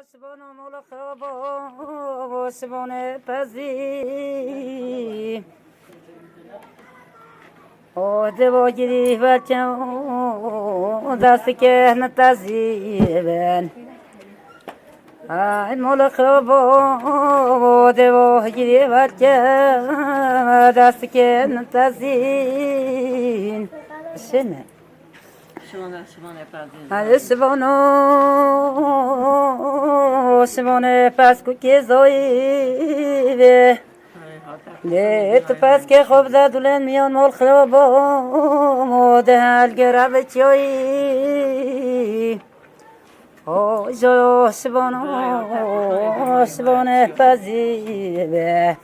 سبان ملخبا سبان پزی دوا گیری بچم دست که نتازیبن ملخبا دوا گیری بچم دست که نتازین شنه سبانه پس که زاییه نه تو پس که خوب زدولن میان مال خرابا موده هلگره بچایی جا سبانه پزیه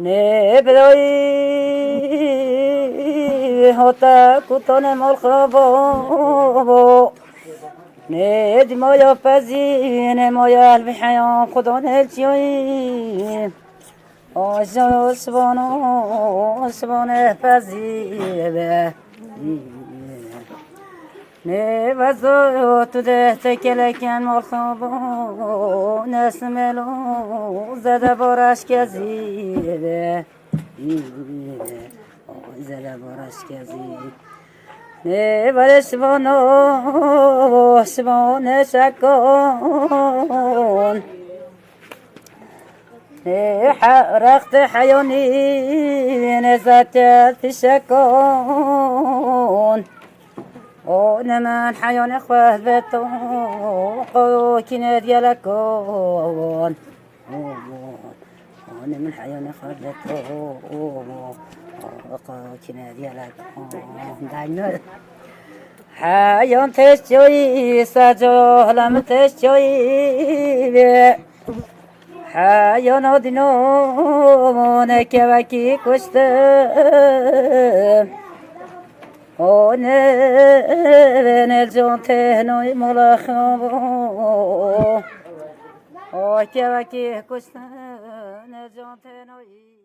نه بدایی هاتا کتان مال خرابا نه دی مایا پزی نه مایا البی حیام خدا نلچیایی آجا سبانه پزیه نه وزو تو ده تکلکن مال خوابا نسملو زده بارش کزیه زده بارش کزیه نه ولی سبانه شکن نه رخت حیانی نزد تشکن نه من حیان خواه بتو قوکی ندیلکن نه من حیان خواه بتو قوکی ندیلکن دنیا حیان تشوی سجالم تشوی حیان دینو که وکی کشته نه نلجون تهنوی ملاخم که وکی کشته نلجون تهنوی